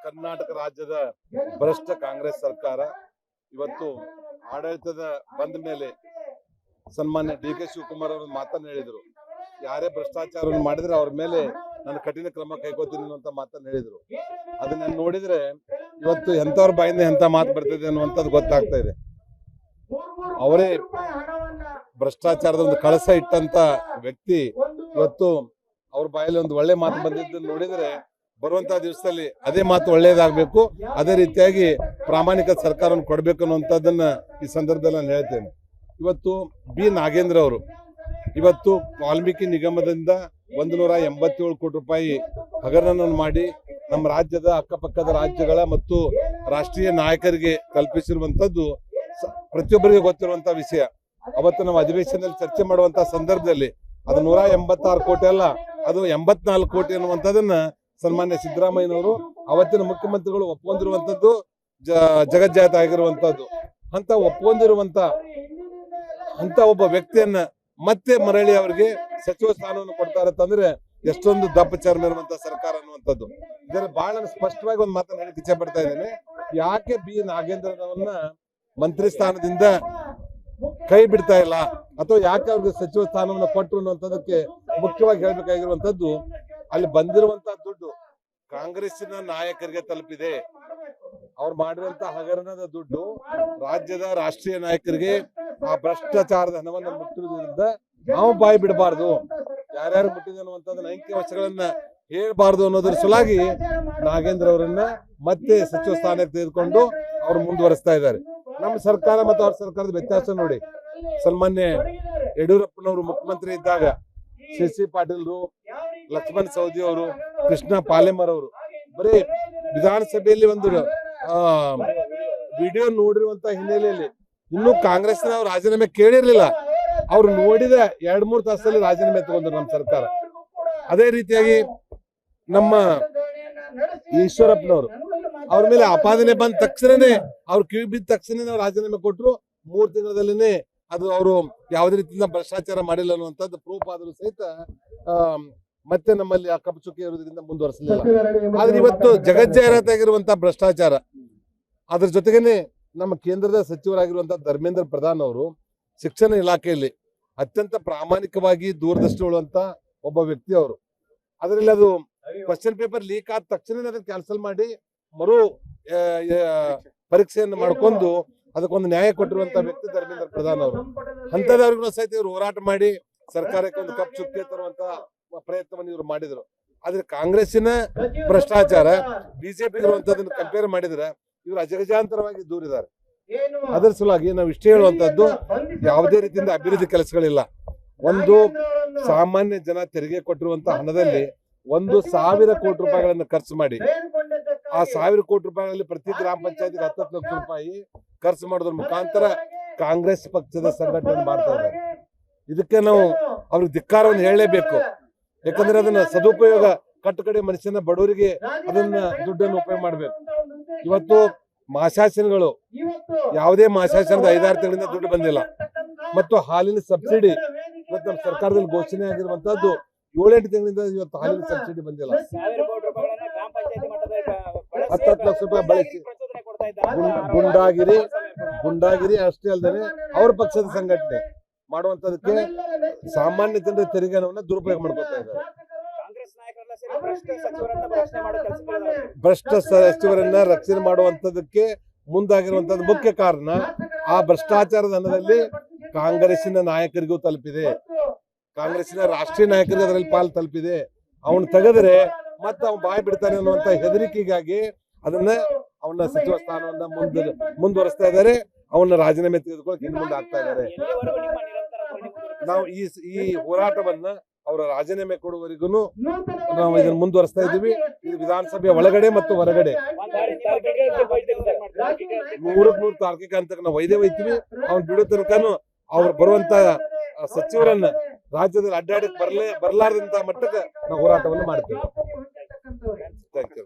ಕರ್ನಾಟಕ ರಾಜ್ಯದ ಭ್ರಷ್ಟ ಕಾಂಗ್ರೆಸ್ ಸರ್ಕಾರ ಇವತ್ತು ಆಡಳಿತದ ಬಂದ ಮೇಲೆ ಸನ್ಮಾನ್ಯ DK ಶಿವಕುಮಾರ್ ಅವರು ಮಾತನ್ನ ಹೇಳಿದ್ರು. ಯಾರೇ ಭ್ರಷ್ಟಾಚಾರವನ್ನು ಮಾಡಿದ್ರೆ ಅವ್ರ ಮೇಲೆ ನಾನು ಕಠಿಣ ಕ್ರಮ ಕೈಗೊಳ್ತೀನಿ ಅನ್ನುವಂತ ಮಾತನ್ನ ಹೇಳಿದ್ರು. ಅದನ್ನ ನೋಡಿದ್ರೆ ಇವತ್ತು ಎಂತವ್ರ ಬಾಯಿಂದ ಎಂತ ಮಾತು ಬರ್ತಿದೆ ಅನ್ನುವಂಥದ್ದು ಗೊತ್ತಾಗ್ತಾ ಇದೆ. ಅವರೇ ಭ್ರಷ್ಟಾಚಾರದ ಒಂದು ಕಳಸ ಇಟ್ಟಂತ ವ್ಯಕ್ತಿ ಇವತ್ತು ಅವ್ರ ಬಾಯಲ್ಲಿ ಒಂದು ಒಳ್ಳೆ ಮಾತು ಬಂದಿದ್ದನ್ನು ನೋಡಿದ್ರೆ ಬರುವಂತ ದಿವಸದಲ್ಲಿ ಅದೇ ಮಾತು ಒಳ್ಳೇದಾಗಬೇಕು, ಅದೇ ರೀತಿಯಾಗಿ ಪ್ರಾಮಾಣಿಕ ಸರ್ಕಾರವನ್ನು ಕೊಡಬೇಕು ಅನ್ನುವಂಥದ್ದನ್ನ ಈ ಸಂದರ್ಭದಲ್ಲಿ ನಾನು ಹೇಳ್ತೇನೆ. ಇವತ್ತು ಬಿ ನಾಗೇಂದ್ರ ಅವರು ಇವತ್ತು ವಾಲ್ಮೀಕಿ ನಿಗಮದಿಂದ 187 ಕೋಟಿ ರೂಪಾಯಿ ಹಗರಣವನ್ನು ಮಾಡಿ ನಮ್ಮ ರಾಜ್ಯದ ಅಕ್ಕಪಕ್ಕದ ರಾಜ್ಯಗಳ ಮತ್ತು ರಾಷ್ಟ್ರೀಯ ನಾಯಕರಿಗೆ ಕಲ್ಪಿಸಿರುವಂತದ್ದು ಪ್ರತಿಯೊಬ್ಬರಿಗೆ ಗೊತ್ತಿರುವಂತ ವಿಷಯ. ಅವತ್ತು ನಾವು ಅಧಿವೇಶನದಲ್ಲಿ ಚರ್ಚೆ ಮಾಡುವಂತ ಸಂದರ್ಭದಲ್ಲಿ ಅದು 186 ಕೋಟಿ ಅಲ್ಲ, ಅದು 84 ಕೋಟಿ ಅನ್ನುವಂಥದ್ದನ್ನ ಸನ್ಮಾನ್ಯ ಸಿದ್ದರಾಮಯ್ಯನವರು ಅವತ್ತಿನ ಮುಖ್ಯಮಂತ್ರಿಗಳು ಒಪ್ಕೊಂಡಿರುವಂತದ್ದು ಜಗಜ್ಜಾತ ಆಗಿರುವಂತದ್ದು. ಅಂತ ಒಪ್ಕೊಂಡಿರುವಂತ ಅಂತ ಒಬ್ಬ ವ್ಯಕ್ತಿಯನ್ನ ಮತ್ತೆ ಮರಳಿ ಅವರಿಗೆ ಸಚಿವ ಸ್ಥಾನವನ್ನು ಕೊಡ್ತಾರೆ ಅಂತಂದ್ರೆ ಎಷ್ಟೊಂದು ದಪ್ಪ ಚರ್ಮ ಇರುವಂತ ಸರ್ಕಾರ ಅನ್ನುವಂಥದ್ದು. ಇದರ ಬಹಳ ಸ್ಪಷ್ಟವಾಗಿ ಒಂದು ಮಾತನ್ನ ಹೇಳಕ್ಕೆ ಇಚ್ಛೆ ಪಡ್ತಾ ಇದ್ದೇನೆ. ಯಾಕೆ ಬಿ ನಾಗೇಂದ್ರನವನ್ನ ಮಂತ್ರಿ ಸ್ಥಾನದಿಂದ ಕೈ ಬಿಡ್ತಾ ಇಲ್ಲ ಅಥವಾ ಯಾಕೆ ಅವ್ರಿಗೆ ಸಚಿವ ಸ್ಥಾನವನ್ನು ಕೊಟ್ಟರು ಅನ್ನುವಂಥದ್ದಕ್ಕೆ ಮುಖ್ಯವಾಗಿ ಹೇಳ್ಬೇಕಾಗಿರುವಂತದ್ದು, ಅಲ್ಲಿ ಬಂದಿರುವಂತಹ ದುಡ್ಡು ಕಾಂಗ್ರೆಸ್ಸಿನ ನಾಯಕರಿಗೆ ತಲುಪಿದೆ. ಅವ್ರು ಮಾಡಿರುವಂತ ಹಗರಣದ ದುಡ್ಡು ರಾಜ್ಯದ ರಾಷ್ಟ್ರೀಯ ನಾಯಕರಿಗೆ ಆ ಭ್ರಷ್ಟಾಚಾರದ ಹಣವನ್ನು ಮುಟ್ಟಿರುವುದರಿಂದ ನಾವು ಬಾಯಿ ಬಿಡಬಾರ್ದು, ಯಾರ್ಯಾರು ಮುಟ್ಟಿದೆ ಅನ್ನುವಂಥದ್ದನ್ನ ಅಂಕಿಅಂಶಗಳನ್ನ ಹೇಳ್ಬಾರ್ದು ಅನ್ನೋದ್ರ ಸಲುವಾಗಿ ನಾಗೇಂದ್ರ ಅವರನ್ನ ಮತ್ತೆ ಸಚಿವ ಸ್ಥಾನಕ್ಕೆ ತೆಗೆದುಕೊಂಡು ಅವ್ರು ಮುಂದುವರಿಸ್ತಾ ಇದ್ದಾರೆ. ನಮ್ಮ ಸರ್ಕಾರ ಮತ್ತು ಅವ್ರ ಸರ್ಕಾರದ ವ್ಯತ್ಯಾಸ ನೋಡಿ. ಸನ್ಮಾನ್ಯ ಯಡಿಯೂರಪ್ಪನವರು ಮುಖ್ಯಮಂತ್ರಿ ಇದ್ದಾಗ ಸಿ ಪಾಟೀಲ್ರು, ಲಕ್ಷ್ಮಣ್ ಸವದಿ ಅವರು, ಕೃಷ್ಣ ಪಾಲೇಮರ್ ಅವರು ಬರೀ ವಿಧಾನಸಭೆಯಲ್ಲಿ ಒಂದು ವಿಡಿಯೋ ನೋಡಿರುವಂತ ಹಿನ್ನೆಲೆಯಲ್ಲಿ ಇನ್ನೂ ಕಾಂಗ್ರೆಸ್ನ ಅವ್ರು ರಾಜೀನಾಮೆ ಕೇಳಿರ್ಲಿಲ್ಲ. ಅವ್ರು ನೋಡಿದ 2-3 ತಾಸಲ್ಲಿ ರಾಜೀನಾಮೆ ತಗೊಂಡ್ರು ನಮ್ಮ ಸರ್ಕಾರ. ಅದೇ ರೀತಿಯಾಗಿ ನಮ್ಮ ಈಶ್ವರಪ್ಪನವರು ಅವ್ರ ಮೇಲೆ ಆಪಾದನೆ ಬಂದ ತಕ್ಷಣನೇ ಅವ್ರು ಕಿವಿ ಬಿದ್ದ ತಕ್ಷಣ ನಾವು ರಾಜೀನಾಮೆ ಕೊಟ್ಟರು. 3 ತಿಂಗಳಲ್ಲಿನೇ ಅದು ಅವರು ಯಾವುದೇ ರೀತಿಯಿಂದ ಭ್ರಷ್ಟಾಚಾರ ಮಾಡಿಲ್ಲ ಅನ್ನುವಂಥದ್ದು ಪ್ರೂಫ್ ಆದರೂ ಸಹಿತ ಮತ್ತೆ ನಮ್ಮಲ್ಲಿ ಆ ಕಪ್ಪು ಚುಕ್ಕೆ ಇರೋದ್ರಿಂದ ಮುಂದುವರಿಸಲಿಲ್ಲ. ಆದ್ರೆ ಇವತ್ತು ಜಗಜ್ಜಾಹೀರಾತಾಗಿರುವಂತಹ ಭ್ರಷ್ಟಾಚಾರ, ಅದ್ರ ಜೊತೆಗೇನೆ ನಮ್ಮ ಕೇಂದ್ರದ ಸಚಿವರಾಗಿರುವಂತಹ ಧರ್ಮೇಂದ್ರ ಪ್ರಧಾನ್ ಅವರು ಶಿಕ್ಷಣ ಇಲಾಖೆಯಲ್ಲಿ ಅತ್ಯಂತ ಪ್ರಾಮಾಣಿಕವಾಗಿ ದೂರದೃಷ್ಟಿ ಉಳ್ಳುವಂತ ಒಬ್ಬ ವ್ಯಕ್ತಿ ಅವರು. ಅದರಲ್ಲಿ ಅದು ಕ್ವಶನ್ ಪೇಪರ್ ಲೀಕ್ ಆದ ತಕ್ಷಣ ಅದನ್ನ ಕ್ಯಾನ್ಸಲ್ ಮಾಡಿ ಮರು ಪರೀಕ್ಷೆಯನ್ನು ಮಾಡ್ಕೊಂಡು ಅದಕ್ಕೊಂದು ನ್ಯಾಯ ಕೊಟ್ಟಿರುವಂತ ವ್ಯಕ್ತಿ ಧರ್ಮೇಂದ್ರ ಪ್ರಧಾನ್ ಅವರು. ಅಂತದವ್ರಿಗೂ ಸಹಿತ ಇವರು ಹೋರಾಟ ಮಾಡಿ ಸರ್ಕಾರಕ್ಕೆ ಒಂದು ಕಪ್ ಚುಕ್ಕೆ ತರುವಂತ ಪ್ರಯತ್ನವನ್ನು ಇವರು ಮಾಡಿದ್ರು. ಆದ್ರೆ ಕಾಂಗ್ರೆಸ್ಸಿನ ಭ್ರಷ್ಟಾಚಾರ ಬಿಜೆಪಿ ಇರುವಂತದನ್ನ ಕಂಪೇರ್ ಮಾಡಿದ್ರೆ ಇವರು ಅಜಗಜಾಂತರವಾಗಿ ದೂರಿದ್ದಾರೆ. ಅದರ ಸಲುವಾಗಿ ನಾವು ಇಷ್ಟೇ ಹೇಳುವಂತದ್ದು, ಯಾವುದೇ ರೀತಿಯಿಂದ ಅಭಿವೃದ್ಧಿ ಕೆಲಸಗಳಿಲ್ಲ. ಒಂದು ಸಾಮಾನ್ಯ ಜನ ತೆರಿಗೆ ಕೊಟ್ಟಿರುವಂತ ಹಣದಲ್ಲಿ 1,000 ಕೋಟಿ ರೂಪಾಯಿಗಳನ್ನು ಖರ್ಚು ಮಾಡಿ ಆ 1,000 ಕೋಟಿ ರೂಪಾಯಿಗಳಲ್ಲಿ ಪ್ರತಿ ಗ್ರಾಮ ಪಂಚಾಯತ್ಗೆ 10 ಲಕ್ಷ ರೂಪಾಯಿ ಖರ್ಚು ಮಾಡೋದ್ರ ಮುಖಾಂತರ ಕಾಂಗ್ರೆಸ್ ಪಕ್ಷದ ಸಂಘಟನೆ ಮಾಡ್ತಾ ಇದ್ದಾರೆ. ಇದಕ್ಕೆ ನಾವು ಅವ್ರಿಗೆ ಧಿಕ್ಕಾರವನ್ನು ಹೇಳಲೇಬೇಕು. ಯಾಕಂದ್ರೆ ಅದನ್ನ ಸದುಪಯೋಗ ಕಟ್ಟಕಡೆ ಮನುಷ್ಯನ ಬಡವರಿಗೆ ಅದನ್ನ ದುಡ್ಡನ್ನು ಉಪಯೋಗ ಮಾಡ್ಬೇಕು. ಇವತ್ತು ಮಾಸಾಶನಗಳು ಯಾವುದೇ ಮಾಸಾಶನದ 5-6 ತಿಂಗಳಿಂದ ದುಡ್ಡು ಬಂದಿಲ್ಲ. ಮತ್ತು ಹಾಲಿನ ಸಬ್ಸಿಡಿ ಇವತ್ತು ನಮ್ಮ ಸರ್ಕಾರದಲ್ಲಿ ಘೋಷಣೆ ಆಗಿರುವಂತದ್ದು 7-8 ತಿಂಗಳಿಂದ ಇವತ್ತು ಹಾಲಿನ ಸಬ್ಸಿಡಿ ಬಂದಿಲ್ಲ. 10 ಲಕ್ಷ ರೂಪಾಯಿ ಬಳಸಿ ಗುಂಡಾಗಿರಿ ಅಷ್ಟೇ ಅಲ್ಲದೆ ಅವ್ರ ಪಕ್ಷದ ಸಂಘಟನೆ ಮಾಡುವಂತದಕ್ಕೆ ಸಾಮಾನ್ಯ ಜನರ ತೆರಿಗೆ ಹಣವನ್ನ ದುರುಪಯೋಗ ಮಾಡ್ಕೊತಾ ಇದ್ದಾರೆ. ಭ್ರಷ್ಟ ಸಚಿವರನ್ನ ರಕ್ಷಣೆ ಮಾಡುವಂತದಕ್ಕೆ ಮುಂದಾಗಿರುವಂತದ್ದು ಮುಖ್ಯ ಕಾರಣ ಆ ಭ್ರಷ್ಟಾಚಾರದ ಹಣದಲ್ಲಿ ಕಾಂಗ್ರೆಸ್ಸಿನ ನಾಯಕರಿಗೂ ತಲುಪಿದೆ, ಕಾಂಗ್ರೆಸ್ಸಿನ ರಾಷ್ಟ್ರೀಯ ನಾಯಕರಿಗೆ ಅದರಲ್ಲಿ ಪಾಲು ತಲುಪಿದೆ. ಅವನು ತೆಗೆದ್ರೆ ಮತ್ತೆ ಅವ್ನು ಬಾಯಿ ಬಿಡ್ತಾನೆ ಅನ್ನುವಂತ ಹೆದರಿಕೆಗಾಗಿ ಅವನ ಸಚಿವ ಸ್ಥಾನವನ್ನ ಮುಂದುವರಿಸ್ತಾ ಇದ್ದಾರೆ. ಅವನ ರಾಜೀನಾಮೆ ತೆಗೆದುಕೊಳ್ಳಕ್ಕೆ ಇನ್ನು ಮುಂದೆ ಆಗ್ತಾ ಇದ್ದಾರೆ. ನಾವು ಈ ಹೋರಾಟವನ್ನ ಅವರ ರಾಜೀನಾಮೆ ಕೊಡುವವರೆಗೂ ನಾವು ಇದನ್ನು ಮುಂದುವರಿಸ್ತಾ ಇದ್ದೀವಿ. ಇದು ವಿಧಾನಸಭೆಯ ಒಳಗಡೆ ಮತ್ತು ಹೊರಗಡೆ 100 ತಾರ್ಕಿಕ ಹಂತಕ್ಕೆ ನಾವು ಒಯ್ತೀವಿ. ಅವ್ನು ಬಿಡೋ ತನಕನು ಅವ್ರು ಬರುವಂತ ಸಚಿವರನ್ನ ರಾಜ್ಯದಲ್ಲಿ ಅಡ್ಡಾಡಕ್ಕೆ ಬರಲಾರದಂತ ಮಟ್ಟಕ್ಕೆ ನಾವು ಹೋರಾಟವನ್ನು ಮಾಡ್ತೀವಿ. Thank you.